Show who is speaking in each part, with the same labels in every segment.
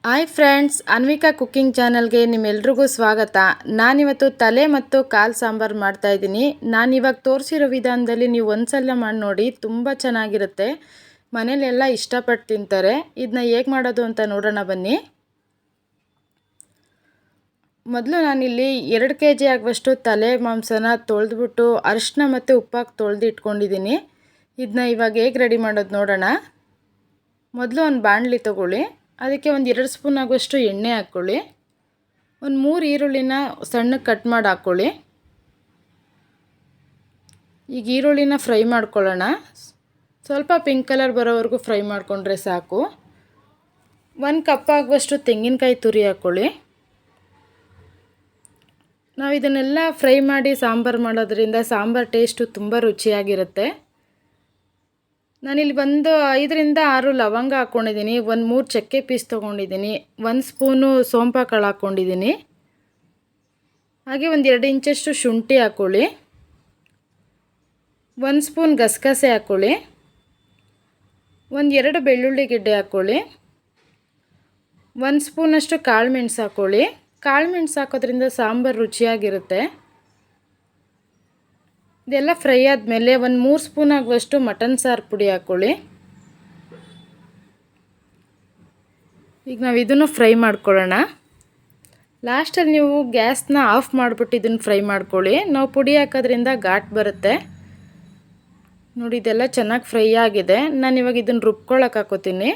Speaker 1: Hi friends, Anvika cooking ಚಾನಲ್ಗೆ ನಿಮ್ಮೆಲ್ರಿಗೂ ಸ್ವಾಗತ. ನಾನಿವತ್ತು ತಲೆ ಮತ್ತು ಕಾಲು ಸಾಂಬಾರು ಮಾಡ್ತಾಯಿದ್ದೀನಿ. ನಾನಿವಾಗ ತೋರಿಸಿರೋ ವಿಧಾನದಲ್ಲಿ ನೀವು ಒಂದ್ಸಲ ಮಾಡಿ ನೋಡಿ, ತುಂಬ ಚೆನ್ನಾಗಿರುತ್ತೆ. ಮನೇಲೆಲ್ಲ ಇಷ್ಟಪಟ್ಟು ತಿಂತಾರೆ. ಇದನ್ನ ಹೇಗೆ ಮಾಡೋದು ಅಂತ ನೋಡೋಣ ಬನ್ನಿ. ಮೊದಲು ನಾನಿಲ್ಲಿ 2 kg ಆಗುವಷ್ಟು ತಲೆ ಮಾಂಸನ ತೊಳೆದ್ಬಿಟ್ಟು ಅರಿಶಿನ ಮತ್ತು ಉಪ್ಪಾಕಿ ತೊಳೆದು ಇಟ್ಕೊಂಡಿದ್ದೀನಿ. ಇದನ್ನ ಇವಾಗ ಹೇಗೆ ರೆಡಿ ಮಾಡೋದು ನೋಡೋಣ. ಮೊದಲು ಒಂದು ಬಾಣಲಿ ತೊಗೊಳ್ಳಿ. ಅದಕ್ಕೆ ಒಂದು 2 ಸ್ಪೂನ್ ಆಗುವಷ್ಟು ಎಣ್ಣೆ ಹಾಕ್ಕೊಳ್ಳಿ. ಒಂದು 3 ಈರುಳ್ಳಿನ ಸಣ್ಣಗೆ ಕಟ್ ಮಾಡಿ ಹಾಕ್ಕೊಳ್ಳಿ. ಈಗ ಈರುಳ್ಳಿನ ಫ್ರೈ ಮಾಡ್ಕೊಳ್ಳೋಣ. ಸ್ವಲ್ಪ ಪಿಂಕ್ ಕಲರ್ ಬರೋವರೆಗೂ ಫ್ರೈ ಮಾಡಿಕೊಂಡ್ರೆ ಸಾಕು. 1 ಕಪ್ ಆಗುವಷ್ಟು ತೆಂಗಿನಕಾಯಿ ತುರಿ ಹಾಕ್ಕೊಳ್ಳಿ. ನಾವು ಇದನ್ನೆಲ್ಲ ಫ್ರೈ ಮಾಡಿ ಸಾಂಬಾರು ಮಾಡೋದ್ರಿಂದ ಸಾಂಬಾರು ಟೇಸ್ಟು ತುಂಬ ರುಚಿಯಾಗಿರುತ್ತೆ. ನಾನಿಲ್ಲಿ ಒಂದು 5 ರಿಂದ 6 ಲವಂಗ ಹಾಕ್ಕೊಂಡಿದ್ದೀನಿ. ಒಂದು 3 ಚಕ್ಕೆ ಪೀಸ್ ತೊಗೊಂಡಿದ್ದೀನಿ. 1 ಸ್ಪೂನು ಸೋಂಪು ಕಾಳು ಹಾಕ್ಕೊಂಡಿದ್ದೀನಿ. ಹಾಗೆ ಒಂದು 2 ಇಂಚಷ್ಟು ಶುಂಠಿ ಹಾಕ್ಕೊಳ್ಳಿ. 1 ಸ್ಪೂನ್ ಗಸಗಸೆ ಹಾಕ್ಕೊಳ್ಳಿ. ಒಂದು 2 ಬೆಳ್ಳುಳ್ಳಿ ಗೆಡ್ಡೆ ಹಾಕ್ಕೊಳ್ಳಿ. 1 ಸ್ಪೂನಷ್ಟು ಕಾಳು ಮೆಣಸು ಹಾಕ್ಕೊಳ್ಳಿ. ಕಾಳು ಮೆಣಸು ಹಾಕೋದ್ರಿಂದ ಸಾಂಬಾರು ರುಚಿಯಾಗಿರುತ್ತೆ. ಇದೆಲ್ಲ ಫ್ರೈ ಆದಮೇಲೆ ಒಂದು 3 ಸ್ಪೂನ್ ಆಗುವಷ್ಟು ಮಟನ್ ಸಾರು ಪುಡಿ ಹಾಕ್ಕೊಳ್ಳಿ. ಈಗ ನಾವು ಇದನ್ನು ಫ್ರೈ ಮಾಡ್ಕೊಳ್ಳೋಣ. ಲಾಸ್ಟಲ್ಲಿ ನೀವು ಗ್ಯಾಸ್ನ ಆಫ್ ಮಾಡಿಬಿಟ್ಟು ಇದನ್ನು ಫ್ರೈ ಮಾಡ್ಕೊಳ್ಳಿ. ನಾವು ಪುಡಿ ಹಾಕೋದ್ರಿಂದ ಘಾಟ್ ಬರುತ್ತೆ. ನೋಡಿ, ಇದೆಲ್ಲ ಚೆನ್ನಾಗಿ ಫ್ರೈ ಆಗಿದೆ. ನಾನಿವಾಗ ಇದನ್ನು ರುಬ್ಕೊಳ್ಳೋಕೆ ಹಾಕೋತೀನಿ.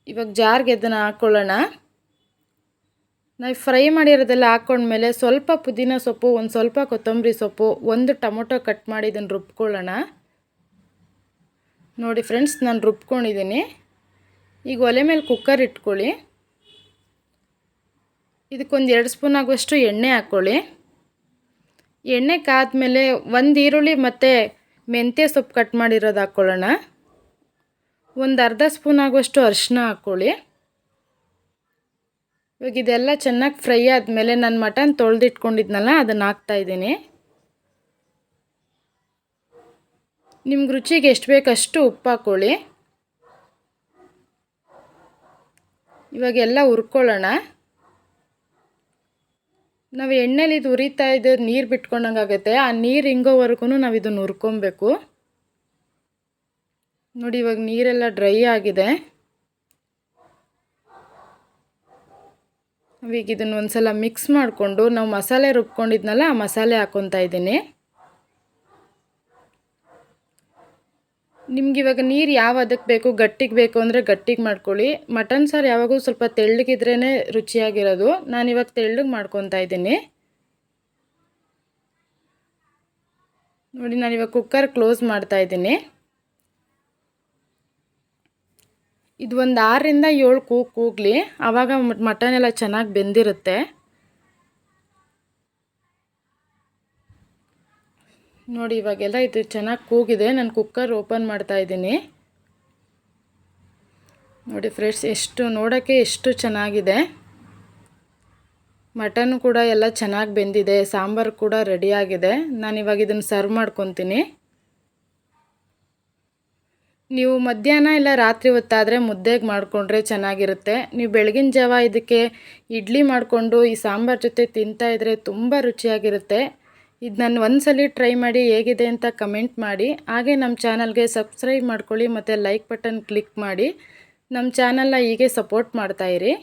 Speaker 1: ಇವಾಗ ಜಾರ್ಗೆ ಇದನ್ನು ಹಾಕ್ಕೊಳ್ಳೋಣ. ನಾವು ಫ್ರೈ ಮಾಡಿರೋದೆಲ್ಲ ಹಾಕ್ಕೊಂಡ್ಮೇಲೆ ಸ್ವಲ್ಪ ಪುದೀನ ಸೊಪ್ಪು, ಒಂದು ಸ್ವಲ್ಪ ಕೊತ್ತಂಬರಿ ಸೊಪ್ಪು, 1 ಟೊಮೊಟೊ ಕಟ್ ಮಾಡಿ ಇದನ್ನು ರುಬ್ಕೊಳ್ಳೋಣ. ನೋಡಿ ಫ್ರೆಂಡ್ಸ್, ನಾನು ರುಬ್ಕೊಂಡಿದ್ದೀನಿ. ಈಗ ಒಲೆ ಮೇಲೆ ಕುಕ್ಕರ್ ಇಟ್ಕೊಳ್ಳಿ. ಇದಕ್ಕೊಂದು 2 ಸ್ಪೂನ್ ಆಗುವಷ್ಟು ಎಣ್ಣೆ ಹಾಕ್ಕೊಳ್ಳಿ. ಎಣ್ಣೆ ಕಾದ್ಮೇಲೆ 1 ಈರುಳ್ಳಿ ಮತ್ತು ಮೆಂತ್ಯ ಸೊಪ್ಪು ಕಟ್ ಮಾಡಿರೋದು ಹಾಕ್ಕೊಳ್ಳೋಣ. ಒಂದು ಅರ್ಧ ಸ್ಪೂನ್ ಆಗುವಷ್ಟು ಅರಿಶಿನ ಹಾಕ್ಕೊಳ್ಳಿ. ಇವಾಗ ಇದೆಲ್ಲ ಚೆನ್ನಾಗಿ ಫ್ರೈ ಆದಮೇಲೆ ನಾನು ಮಟನ್ ತೊಳೆದಿಟ್ಕೊಂಡಿದ್ನಲ್ಲ ಅದನ್ನು ಹಾಕ್ತಾಯಿದ್ದೀನಿ. ನಿಮ್ಗೆ ರುಚಿಗೆ ಎಷ್ಟು ಬೇಕಷ್ಟು ಉಪ್ಪು ಹಾಕ್ಕೊಳ್ಳಿ. ಇವಾಗೆಲ್ಲ ಹುರ್ಕೊಳ್ಳೋಣ. ನಾವು ಎಣ್ಣೆಲಿ ಇದು ಉರಿತಾ ಇದ್ದ ನೀರು ಬಿಟ್ಕೊಂಡಂಗೆ ಆಗುತ್ತೆ. ಆ ನೀರು ಹಿಂಗೋವರೆಗೂ ನಾವು ಇದನ್ನು ಹುರ್ಕೊಬೇಕು. ನೋಡಿ, ಇವಾಗ ನೀರೆಲ್ಲ ಡ್ರೈ ಆಗಿದೆ. ಈಗ ಇದನ್ನು ಒಂದು ಸಲ ಮಿಕ್ಸ್ ಮಾಡಿಕೊಂಡು ನಾವು ಮಸಾಲೆ ರುಬ್ಕೊಂಡಿದ್ನಲ್ಲ ಆ ಮಸಾಲೆ ಹಾಕ್ಕೊತಾ ಇದ್ದೀನಿ. ನಿಮ್ಗೆ ಇವಾಗ ನೀರು ಯಾವ ಅದಕ್ಕೆ ಬೇಕು, ಗಟ್ಟಿಗೆ ಬೇಕು ಅಂದರೆ ಗಟ್ಟಿಗೆ ಮಾಡ್ಕೊಳ್ಳಿ. ಮಟನ್ ಸಾರು ಯಾವಾಗೂ ಸ್ವಲ್ಪ ತೆಳ್ಳಗಿದ್ರೇ ರುಚಿಯಾಗಿರೋದು. ನಾನಿವಾಗ ತೆಳ್ಳಗೆ ಮಾಡ್ಕೊತಾ ಇದ್ದೀನಿ. ನೋಡಿ, ನಾನಿವಾಗ ಕುಕ್ಕರ್ ಕ್ಲೋಸ್ ಮಾಡ್ತಾಯಿದ್ದೀನಿ. ಇದು ಒಂದು 6 ರಿಂದ 7 ಕೂಗಲಿ. ಆವಾಗ ಮಟನ್ ಎಲ್ಲ ಚೆನ್ನಾಗಿ ಬೆಂದಿರುತ್ತೆ. ನೋಡಿ, ಇವಾಗೆಲ್ಲ ಇದು ಚೆನ್ನಾಗಿ ಕೂಗಿದೆ. ನಾನು ಕುಕ್ಕರ್ ಓಪನ್ ಮಾಡ್ತಾಯಿದ್ದೀನಿ. ನೋಡಿ ಫ್ರೆಂಡ್ಸ್, ನೋಡೋಕ್ಕೆ ಎಷ್ಟು ಚೆನ್ನಾಗಿದೆ. ಮಟನ್ ಕೂಡ ಎಲ್ಲ ಚೆನ್ನಾಗಿ ಬೆಂದಿದೆ. ಸಾಂಬಾರು ಕೂಡ ರೆಡಿಯಾಗಿದೆ. ನಾನಿವಾಗ ಇದನ್ನು ಸರ್ವ್ ಮಾಡ್ಕೊತೀನಿ. ನೀವು ಮಧ್ಯಾಹ್ನ ಇಲ್ಲ ರಾತ್ರಿ ಹೊತ್ತಾದರೆ ಮುದ್ದೆಗೆ ಮಾಡಿಕೊಂಡ್ರೆ ಚೆನ್ನಾಗಿರುತ್ತೆ. ನೀವು ಬೆಳಗಿನ ಜಾವ ಇದಕ್ಕೆ ಇಡ್ಲಿ ಮಾಡಿಕೊಂಡು ಈ ಸಾಂಬಾರು ಜೊತೆ ತಿಂತಾಯಿದ್ರೆ ತುಂಬ ರುಚಿಯಾಗಿರುತ್ತೆ. ಇದು ನಾನು ಒಂದ್ಸಲ ಟ್ರೈ ಮಾಡಿ ಹೇಗಿದೆ ಅಂತ ಕಮೆಂಟ್ ಮಾಡಿ. ಹಾಗೆ ನಮ್ಮ ಚಾನಲ್ಗೆ ಸಬ್ಸ್ಕ್ರೈಬ್ ಮಾಡ್ಕೊಳ್ಳಿ ಮತ್ತು ಲೈಕ್ ಬಟನ್ ಕ್ಲಿಕ್ ಮಾಡಿ ನಮ್ಮ ಚಾನಲ್ನ ಹೀಗೆ ಸಪೋರ್ಟ್ ಮಾಡ್ತಾಯಿರಿ.